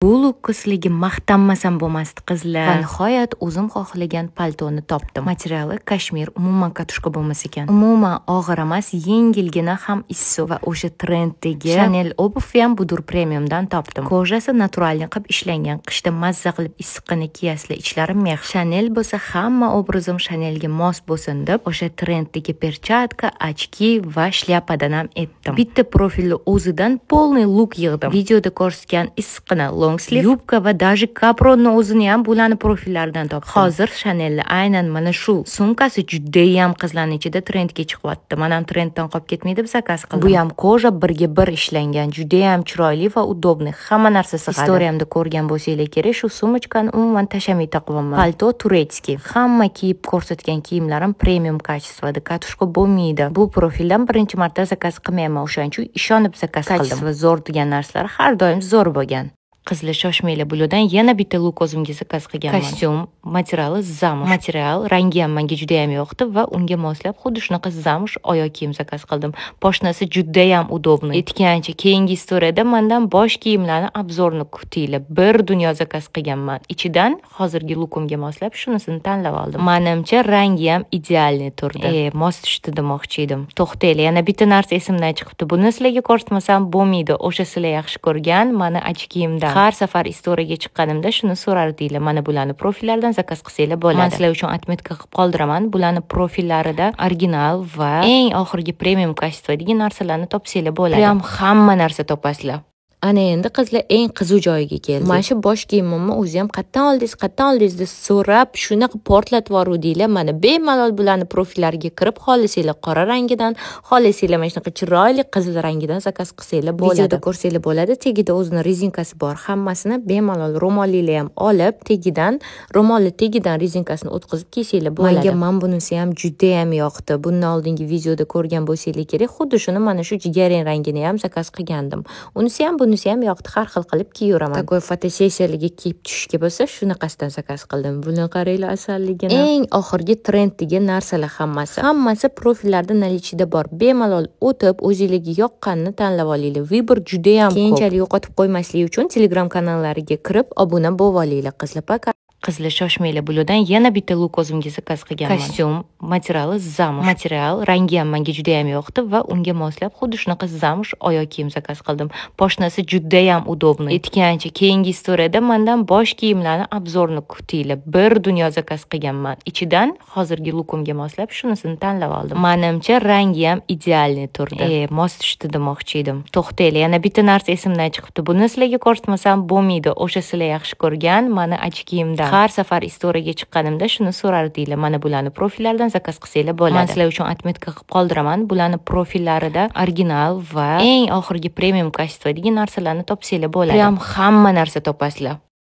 Bu luksusligi maqtanmasam bo'lmasdi qizlar. Va nihoyat o'zim xohlagan paltoni topdim. Materiali kashmir, umuman katushka bo'lmas ekan. Umuman og'ir emas, yengilgina, ham issiq va o'sha trenddagi Chanel obuvni ham Budur Premiumdan topdim. Kojasi naturalni qilib ishlangan. Qishda mazza qilib issiqqina kiyasizlar, ichlari mex. Chanel bo'lsa hamma obrazim Chanelga mos bo'lsin deb o'sha trenddagi perchatka, ochki va shlyapadan ham etdim. Bitta profilni o'zidan polniy luk yig'dim. Videoda ko'rsatgan issiqqina long sleeve, yubka va даже kapronni o'zini ham bularni profillaridan topdim. Hozir Chanelni aynan mana shu sumkasi juda ham qizlarning ichida trendga chiqyapti. Men ham trenddan qolib ketmaydi deb zakaz qildim. Bu ham koja birga bir ishlangan, juda ham chiroyli va udobniy. Hamma narsa sig'adi. Istoriyamda ko'rgan bo'lsanglar kerak, shu sumочкani umuman tashamay taqibman. Palto turetskiy. Hamma kiyib ko'rsatgan kiyimlarim premium kачествоda, katushka bo'lmaydi. Bu profildan birinchi marta zakaz qilmayman, o'shaning uchun ishonib zakaz qildim. Kачество zo'r degan narsalar har doim zo'r bo'lgan. Qizlar shoshmanglar, bulardan yana bitta luk o'zimga zakaz qilganman. Kostyum, materiali zamush. Material rangi ham menga juda ham yoqdi va unga moslab xuddi shunaqa zamush oyoq kiyim zakaz qildim. Poshnasi juda ham udobniy. Aytgancha, keyingi istoriyada mendan bosh kiyimlarni obzorni kutinglar. Bir dunyo zakaz qilganman. Ichidan hozirgi lukumga moslab shunisini tanlab oldim. Menimcha rangi ham idealniy turdi. Mos tushdi demoqchi edim. To'xtanglar, yana bitta narsa esimdan chiqibdi. Buni sizlarga ko'rsatmasam bo'lmaydi. O'sha sizlar yaxshi ko'rgan meni ochkiyimdan. Har safar istoriyaga chiqqanimda shuni so'rardinglar. Mana bularni profillaridan zakaz qilsanglar bo'ladi. Men sizlar uchun отметка qilib qoldiraman. Bularni profillarida original va eng oxirgi premium kачестводagi narsalarni topsanglar bo'ladi. Prям hamma narsa topasizlar. Ana endi qizlar eng qiziq joyiga keldik. Mana shu bosh kiyimimni o'zi ham qayerdan oldingiz deb so'rab, shunaqa portlatib yuboruvdinglar. Mana bemalol bularni profillariga kirib, xohlasanglar qora rangidan, xohlasanglar mana shunaqa chiroyli qizil rangidan zakaz qilsanglar bo'ladi. Videoda ko'rsanglar bo'ladi. Tagida o'zining rezinkasi bor. Hammasini bemalol ro'molinglar ham olib, ro'molli tagidan rezinkasini o'tkazib kiysanglar bo'ladi. Menga bunisi ham juda ham yoqdi. Bundan oldingi videoda ko'rgan bo'lsanglar kerak, xuddi shuni mana shu jigarrang rangini ham zakaz qilgandim. Unisi ham bunisi ham yoqdi, har xil qilib kiyaveraman. Takoy fotosessiyalarga kiyib tushishga bo'lsa, shunaqasidan zakaz qildim. Buni qaranglar, asalligini. Eng oxirgi trenddagi narsalar hammasi profillarda наличиеda bor. Bemalol o'tib, o'zingizga yoqqanini tanlab olinglar. Vibr juda ham ko'p. Keyinchalik yo'qotib qo'ymaslik uchun Telegram kanallariga kirib, obuna bo'lib olinglar, qizlar. Qizlar shoshmanglar, bulardan yana bitta luk o'zimga zakaz qilganman. Kostyum, materiali zamush. Material rangi ham menga juda ham yoqdi va unga moslab xuddi shunaqa zamush oyoq kiyim zakaz qildim. Poshnasi juda ham udobniy. Aytgancha, keyingi istoriyada mendan bosh kiyimlarni obzorni kutinglar. Bir dunyo zakaz qilganman. Ichidan hozirgi lukumga moslab shunisini tanlab oldim. Menimcha rangi ham idealniy turdi. Mos tushdi demoqchi edim. To'xtanglar, yana bitta narsa esimdan chiqibdi. Buni sizlarga ko'rsatmasam bo'lmaydi. O'sha sizlar yaxshi ko'rgan meni ochkiyimdan. Har safar istoriyaga chiqqanimda shuni so'rardinglar. Mana bularni profillaridan zakaz qilsanglar bo'ladi. Men sizlar uchun отметка qilib qoldiraman. Bularni profillarida original va eng oxirgi premium kачестводagi narsalarni topsanglar bo'ladi. Prям hamma narsa topasizlar.